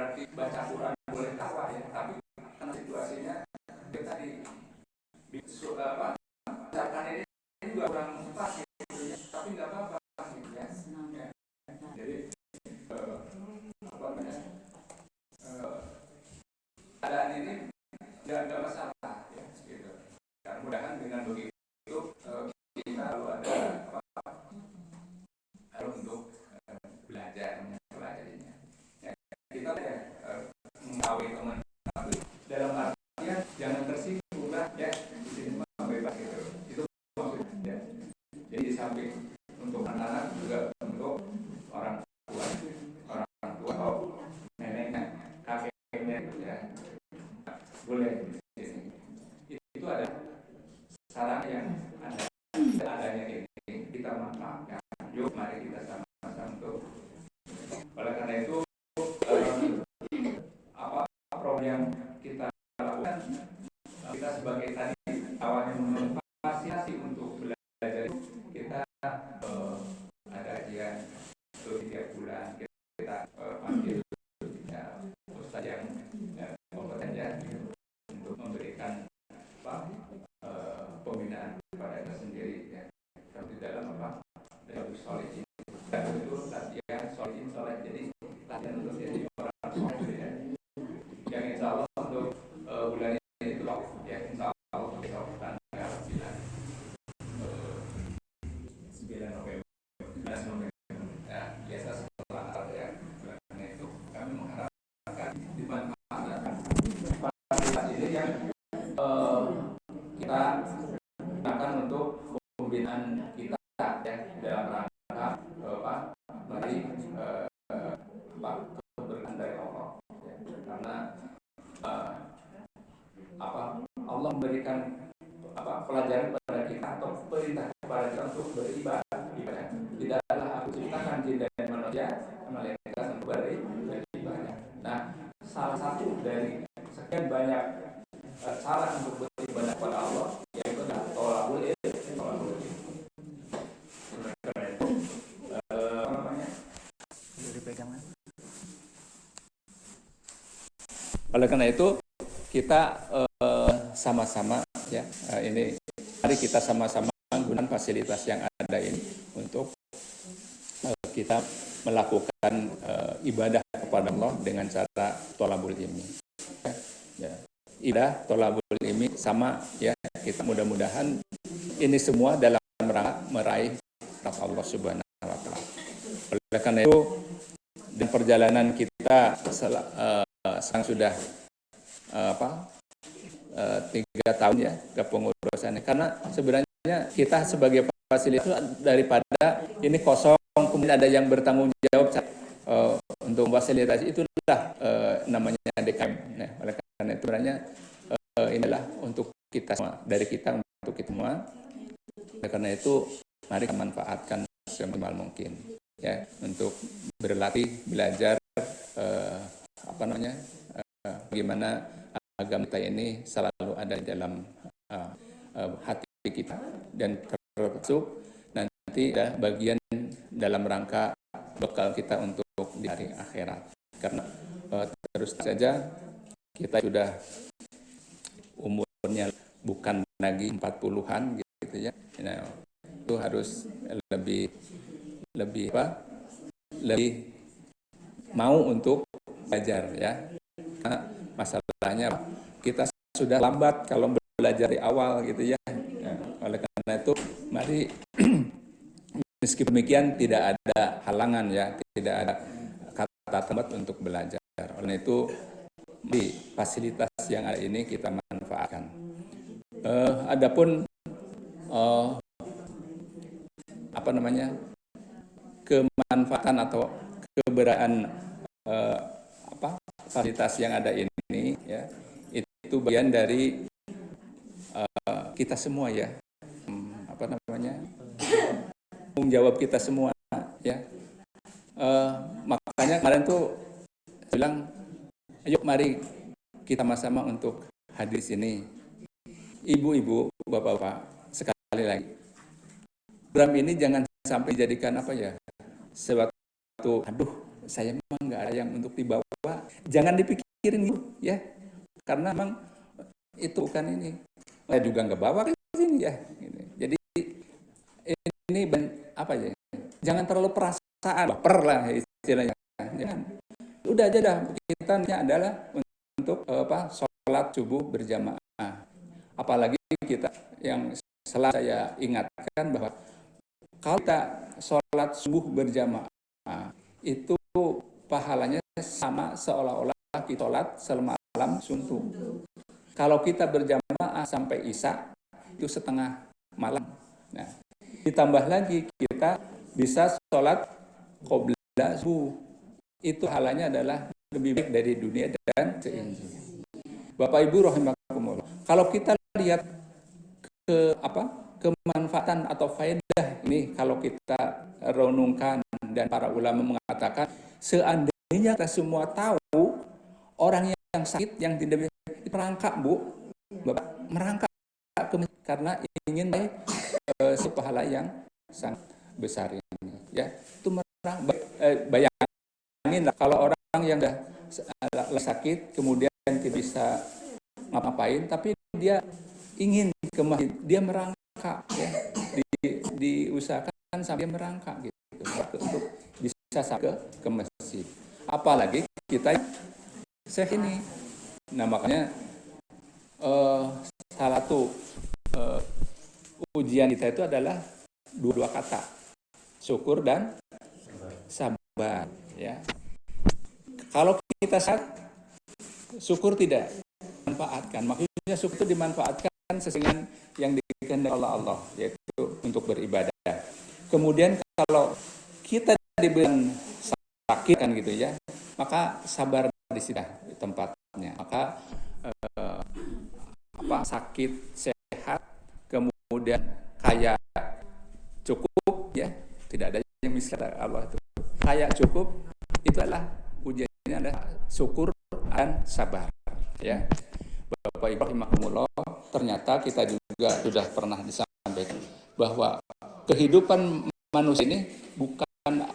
berarti baca Quran boleh tawa ya, tapi karena situasinya dia tadi bacakan ini juga kurang pas gitu ya, tapi nggak apa-apa gitu ya. Jadi apa namanya, keadaan ini nggak masalah ya gitu. Dan mudah-mudahan dengan begitu kita lalu ada untuk belajarnya. Ya, kita ya mengawin teman, tapi dalam artian jangan tersinggung lah ya, di sini mah bebas gitu. Itu maksudnya. Jadi di samping untuk anak-anak juga untuk orang tua atau neneknya, kakeknya ya, boleh di sini. Itu ada sarana yang adanya ini kita manfaatkan. Yuk mari kita sama-sama untuk. Oleh karena itu apa program yang kita lakukan, kita sebagai tadi awalnya memfasilitasi untuk belajar itu, kita ada kajian setiap bulan, kita panggil ustaz yang kompeten ya untuk memberikan pembinaan kepada kita sendiri ya. Di dalam dalam solihin itu latihan solihin soleh, jadi latihan untuk jadi orang soleh ya. Yang insya Allah untuk bulan ini itu ya, insya Allah besok tanggal 9 November ya, biasa setelah ya. Karena itu kami mengharapkan dimanfaatkan fasilitas ini yang kita gunakan untuk pembinaan kita ya, dalam rangka mari keberkahan dari Allah ya. Karena Allah memberikan pelajaran kepada kita atau perintah kepada kita untuk beribadah. Tidaklah aku ciptakan jin dan manusia melainkan untuk beribadah. Nah, salah satu dari sekian banyak cara untuk beribadah kepada Allah yaitu adalah tolabul ilm. Oleh karena itu kita sama-sama ya, ini mari kita sama-sama menggunakan fasilitas yang ada ini untuk kita melakukan ibadah kepada Allah dengan cara tolabul ilmi. Ya. Ibadah tolabul ilmi sama ya, kita mudah-mudahan ini semua dalam rangka meraih rahmat Allah Subhanahu wa taala. Oleh karena itu di perjalanan kita sekarang sudah 3 tahun ya kepengurusannya, karena sebenarnya kita sebagai fasilitas daripada ini kosong kemudian ada yang bertanggung jawab untuk fasilitasi, itulah namanya DKM. Nah, oleh karena itu sebenarnya inilah untuk kita semua, dari kita untuk kita semua. Oleh karena itu mari kita manfaatkan semaksimal mungkin ya untuk berlatih, belajar bagaimana agama kita ini selalu ada di dalam hati kita, dan termasuk nanti ada bagian dalam rangka bekal kita untuk di hari akhirat. Karena terus saja kita sudah umurnya bukan lagi 40-an gitu ya. Nah, itu harus lebih mau untuk belajar ya. Nah, masalahnya kita sudah lambat kalau belajar di awal gitu ya. Nah, oleh karena itu mari meskipun demikian tidak ada halangan ya, tidak ada kata terlambat untuk belajar. Oleh itu di fasilitas yang ada ini kita manfaatkan. Adapun kemanfaatan atau keberadaan fasilitas yang ada ini ya, itu bagian dari kita semua ya, tanggung jawab kita semua ya. Makanya kemarin tuh bilang, ayo mari kita sama-sama untuk hadir sini. Ibu-ibu, bapak-bapak, sekali lagi, program ini jangan sampai dijadikan suatu saya memang nggak ada yang untuk dibawa. Jangan dipikirin gitu ya, karena memang itu bukan ini. Saya juga nggak bawa ke sini ya. Jadi ini apa ya? Jangan terlalu perasaan, baper lah istilahnya. Jangan. Udah aja dah, kita adalah untuk sholat subuh berjamaah. Apalagi kita yang selalu saya ingatkan bahwa kalau kita sholat subuh berjamaah itu pahalanya sama seolah-olah kita sholat semalam suntuk. Kalau kita berjamaah sampai isya itu setengah malam. Nah, ditambah lagi kita bisa sholat qobliyah subuh. Itu halanya adalah lebih baik dari dunia dan seisinya. Bapak Ibu rahimakumullah. Kalau kita lihat kemanfaatan atau faedah ini, kalau kita renungkan dan para ulama mengatakan seandainya kita semua tahu orang yang sakit yang tidak bisa merangkak, Bu, Bapak, merangkak karena ingin sepahala yang sangat besar ini ya. Itu bayangin lah kalau orang yang sudah sakit kemudian tidak bisa ngapain, tapi dia ingin ke masjid, dia merangkak ya, diusahakan sampai merangkak gitu untuk bisa sampai ke masjid. Apalagi kita ini. Nah makanya salah satu ujian kita itu adalah dua kata, syukur dan sabar ya. Kalau kita syukur tidak manfaatkan, maksudnya syukur itu dimanfaatkan sesuai yang dikehendaki oleh Allah, yaitu untuk beribadah. Kemudian kalau kita diberi sakit kan gitu ya, maka sabar di sini tempatnya. Maka sakit sehat, kemudian kaya cukup ya, tidak ada yang bisa Allah itu. Kaya cukup itu adalah ujiannya adalah syukur dan sabar ya. Bapak Ibu rahimakumullah, ternyata kita juga sudah pernah disampaikan bahwa kehidupan manusia ini bukan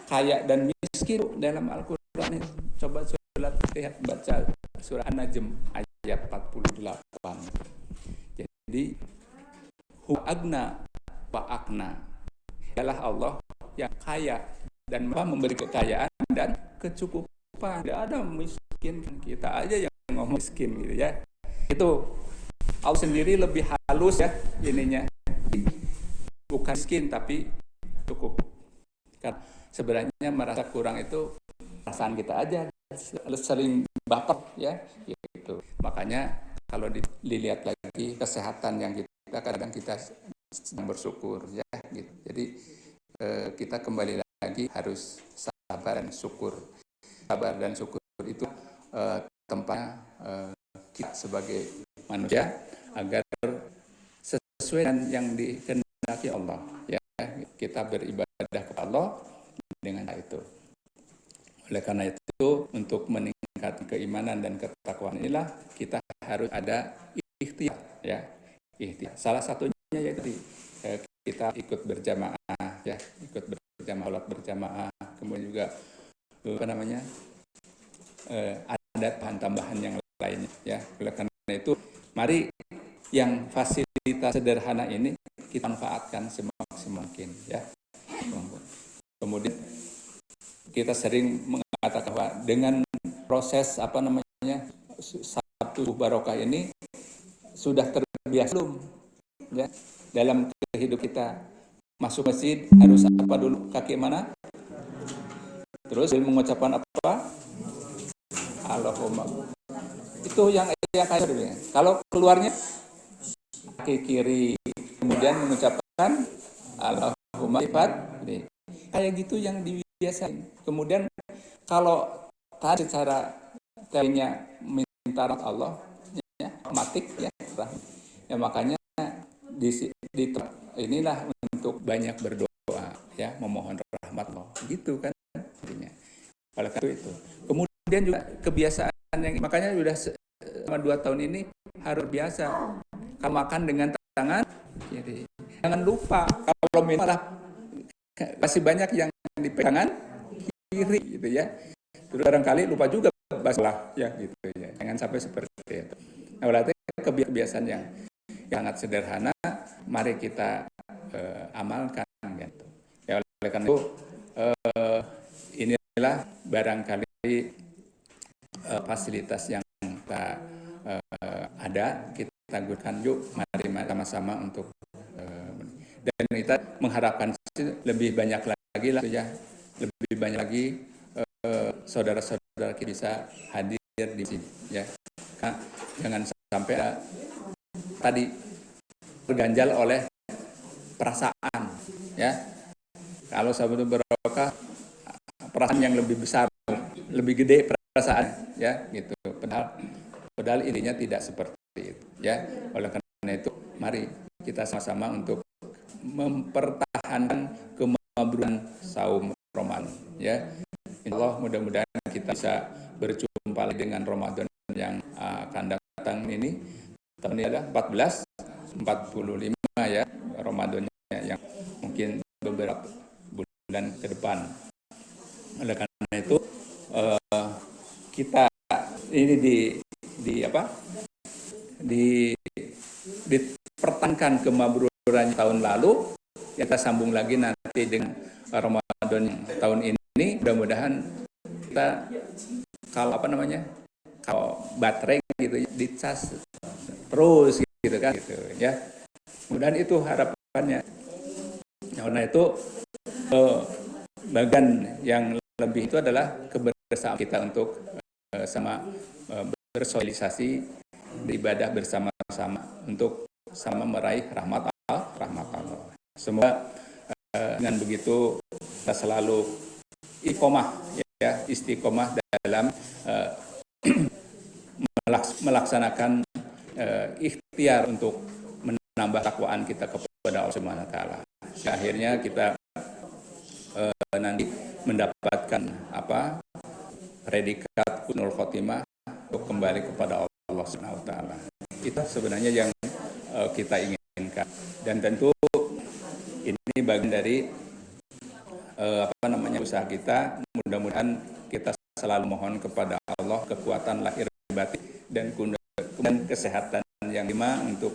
kaya dan miskin dalam Al-Quran ini. Coba lihat baca surah An-Najm ayat 48. Jadi hu agna wa akna, adalah Allah yang kaya dan memberi kekayaan dan kecukupan. Tidak ada miskin, kita aja yang ngomong miskin gitu ya. Itu Allah sendiri lebih halus ya ininya, bukan miskin tapi cukup. Karena sebenarnya merasa kurang itu perasaan kita aja, sering baper ya gitu. Makanya kalau dilihat lagi kesehatan yang kita kadang kita bersyukur ya gitu. Jadi kita kembali lagi harus sabar dan syukur. Sabar dan syukur itu tempatnya kita sebagai manusia agar sesuai dengan yang dikehendaki Allah ya, kita beribadah kepada Allah dengan itu. Oleh karena itu untuk meningkatkan keimanan dan ketakwaan inilah kita harus ada ikhtiar ya. Ikhtiar. Salah satunya yaitu kita ikut berjamaah ya, ikut berjamaah, berjamaah, kemudian juga ada bahan tambahan yang lainnya ya. Oleh karena itu mari yang fasilitas sederhana ini kita manfaatkan semaksimal mungkin ya. Kemudian kita sering mengatakan bahwa dengan proses Sabtu Barokah ini sudah terbiasa belum ya dalam kehidupan kita. Masuk masjid harus apa dulu, kaki mana, terus mengucapkan apa, Allahumma. Itu yang kayak kalau keluarnya kaki kiri, kemudian mengucapkan Allahumma ifat, kayak gitu yang dibiasain. Kemudian kalau tadi secara teorinya minta Allah ya, matik ya, makanya inilah untuk banyak berdoa ya, memohon rahmat Allah gitu kan intinya. Oleh karena itu kemudian juga kebiasaan yang makanya sudah selama 2 tahun ini harus biasa kalau makan dengan tangan kiri. Jangan lupa kalau malah masih banyak yang di tangan kiri gitu ya. Terus barangkali lupa juga basmalah ya gitu ya. Jangan sampai seperti itu. Nah, berarti kebiasaan yang sangat sederhana, mari kita amalkan gitu. Ya oleh karena itu inilah barangkali fasilitas yang kita ada, kita gunakan yuk, mari sama-sama untuk dan kita mengharapkan lebih banyak lagi lah ya, lebih banyak lagi saudara-saudara kita bisa hadir di sini ya. Jangan sampai tadi terganjal oleh perasaan ya. Kalau sahabat barokah, perasaan yang lebih besar, lebih gede perasaan ya gitu. Padahal intinya tidak seperti itu ya. Oleh karena itu mari kita sama-sama untuk mempertahankan kemabrukan saum Ramadan ya. Insyaallah mudah-mudahan kita bisa berjumpa lagi dengan Ramadan yang akan datang ini. Tahun ini adalah 1445 ya Ramadannya, yang mungkin beberapa bulan ke depan. Oleh karena itu kita ini dipertahankan kemabruran tahun lalu, kita sambung lagi nanti dengan Ramadan tahun ini. Mudah-mudahan kita kalau baterai gitu dicas terus gitu kan gitu ya. Kemudian itu harapannya. Karena itu bagian yang lebih itu adalah kebersamaan kita untuk sama bersosialisasi, beribadah bersama-sama untuk sama meraih rahmat Allah. Semoga dengan begitu kita selalu istiqomah dalam melaksanakan ikhtiar untuk menambah takwaan kita kepada Allah Subhanahu wa taala. Akhirnya kita nanti mendapatkan predikat husnul khotimah untuk kembali kepada Allah Subhanahu wa taala. Itu sebenarnya yang kita inginkan, dan tentu ini bagian dari usaha kita. Mudah-mudahan kita selalu mohon kepada Allah kekuatan lahir batin dan kesehatan yang lima untuk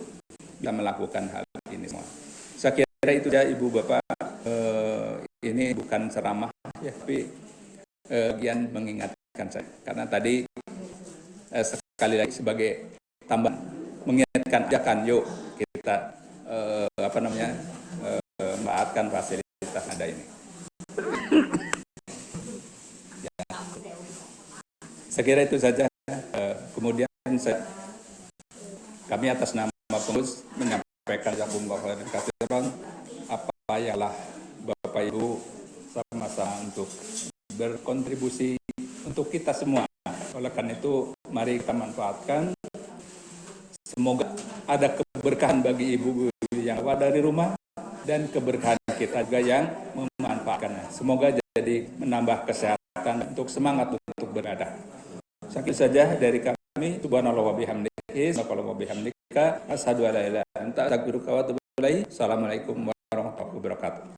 bisa melakukan hal ini semua. Saya kira itu ya Ibu Bapak, ini bukan ceramah ya, tapi bagian mengingatkan saya, karena tadi sekali lagi sebagai tambahan mengingatkan, ajakan yuk kita manfaatkan fasilitas ada ini. Ya. Saya kira itu saja. Kemudian kami atas nama pengurus menyampaikan jazakumullah khairan katsiran, apa yalah Bapak Ibu sama-sama untuk berkontribusi untuk kita semua. Oleh karena itu mari kita manfaatkan. Semoga ada keberkahan bagi ibu yang keluar dari rumah dan keberkahan kita juga yang memanfaatkannya. Semoga jadi menambah kesehatan untuk semangat untuk beribadah. Sekian saja dari kami. Subhanallah wa bihamdihi, subhanallah wa bihamdika, asyhadu an la ilaha illa anta, astaghfiruka wa atubu ilaik. Assalamualaikum warahmatullahi wabarakatuh.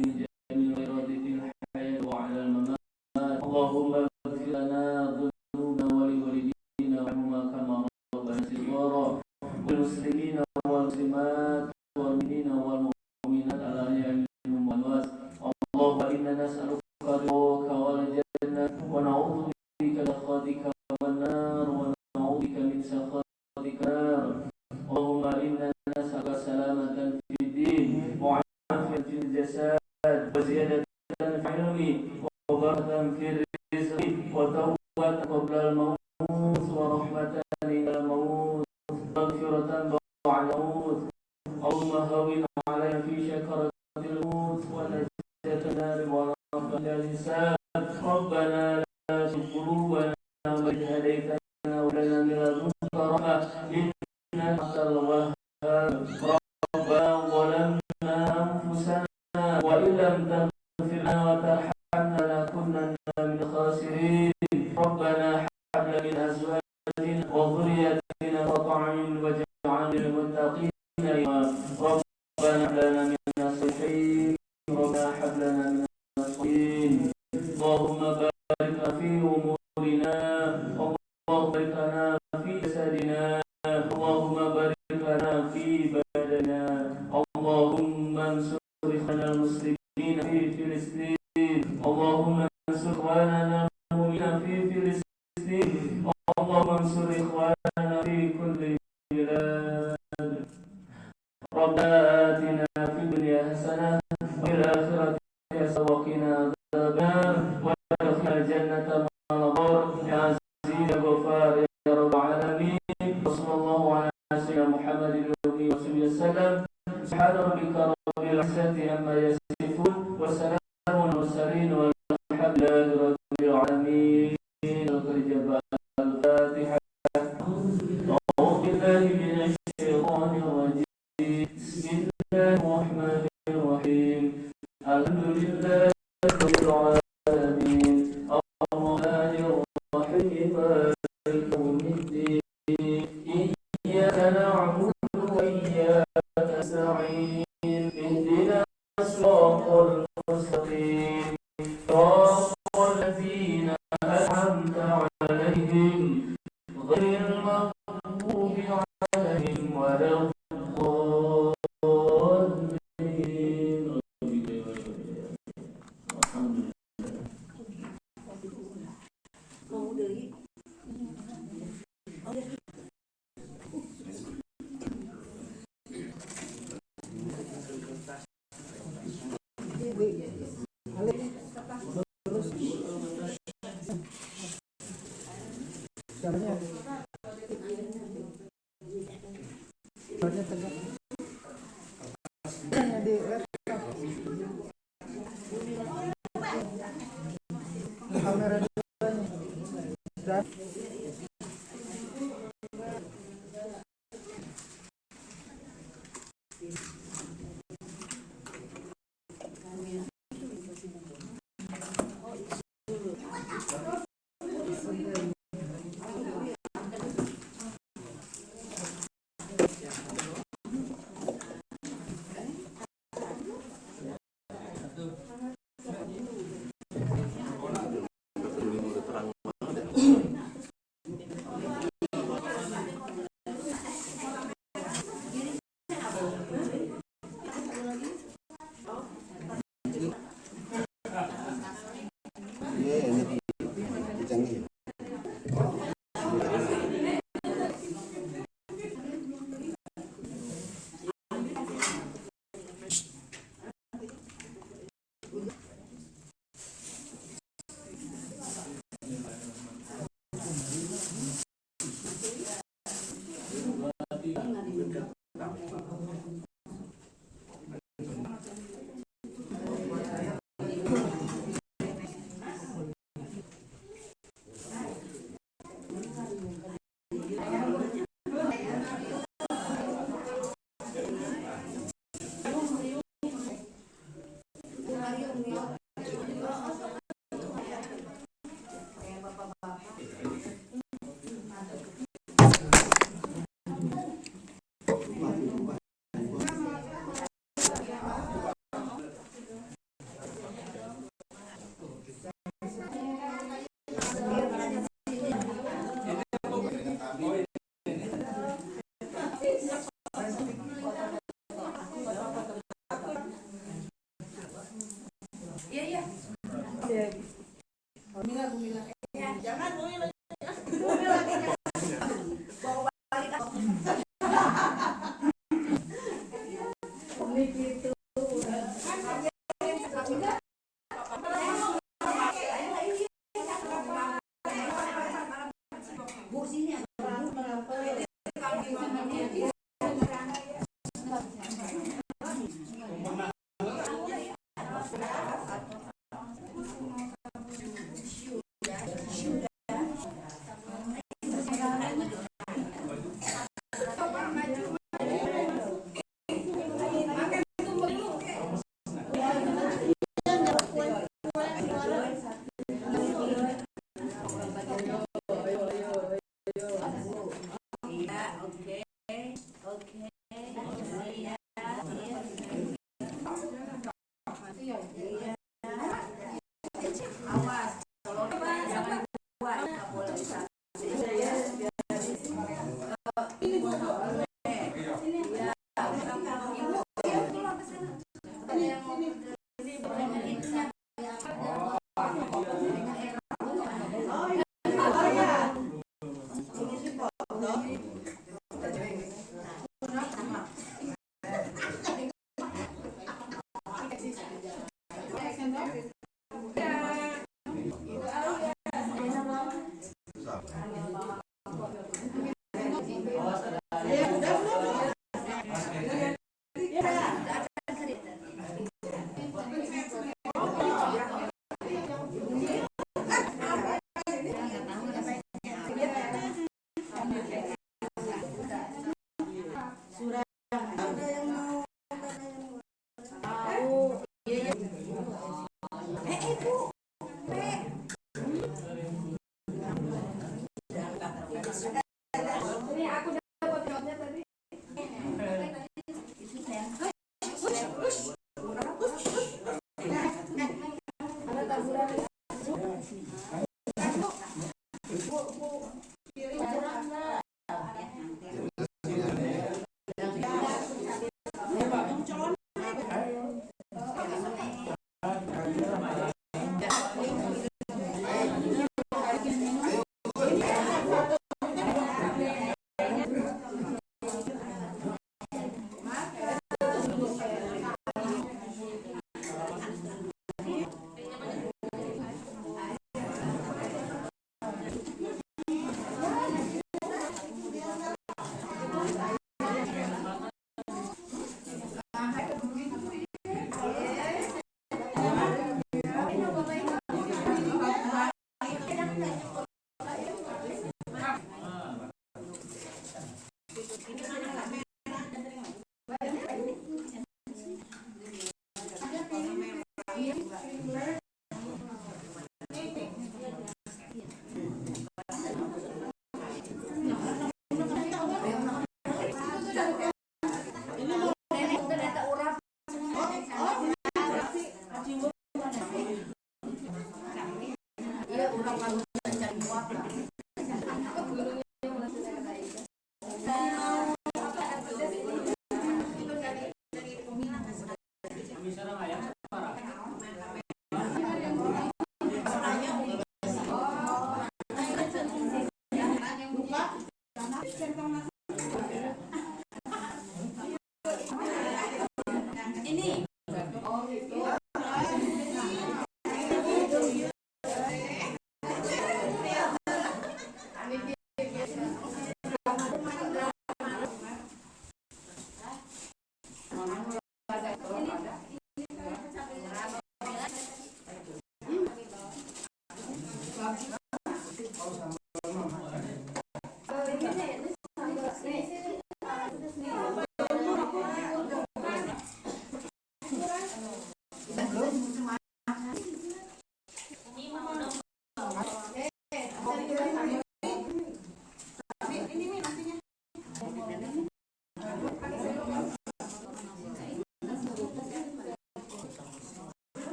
جميع الخيرات في الحياة وعلى الممات. اللهم اغفر لنا ذنوبنا ولوالدينا وارحمهما كما ربنا صغارا، والمسلمين والمسلمات والمؤمنين والمؤمنات الأحياء منهم والأموات. اللهم إنا نسألك رضاك والجنة ونعوذ بك من سخطك والنار ونعوذ بك من سخطك النار. اللهم إنا نسألك سلامة في الدين وعافية في الجسد وزيادة في العلم وبركة في الرزق وتوبة قبل الموت ورحمة عند الموت مغفرة بعد الموت. اللهم هون علينا في شكرة الموت ونجاة النار ورحمة الحساب. ربنا لا تزغ قلوبنا بعد إذ هديتنا وهب لنا من لدنك رحمة إنك أنت الوهاب. ربنا ظلمنا أنفسنا وإن لم تغفر لنا وترحمنا لنكونن من الخاسرين. ربنا هب لنا من أزواجنا وذرياتنا قرة أعين واجعلنا للمتقين إماما. ربنا هب لنا من الصالحين. ربنا هب لنا من الصالحين. اللهم بارك لنا في أمورنا. اللهم بارك لنا في جسدنا. اللهم بارك لنا في بدننا. اللهم انصر إخواننا المسلمين في فلسطين. اللهم انصر إخواننا المؤمنين في فلسطين. اللهم انصر إخواننا في كل بلاد. ربنا آتنا في الدنيا حسنة وفي الآخرة حسنة وقنا عذاب النار وادخلنا الجنة مع الأبرار يا عزيز يا غفار يا رب العالمين. وصلى الله على سيدنا محمد وآله وصحبه وسلم. سبحان ربك رب العزة عما يصفون وسلام على المرسلين والحمد لله رب العالمين. الفاتحة. أعوذ بالله من الشيطان الرجيم. بسم الله الرحمن الرحيم. الحمد لله رب العالمين الرحمن الرحيم مالك يوم الدين إياك نعبد وإياك نستعين اهدنا الصراط المستقيم صراط الذين أنعمت عليهم غير المغضوب عليهم ولا الضالين.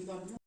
Habis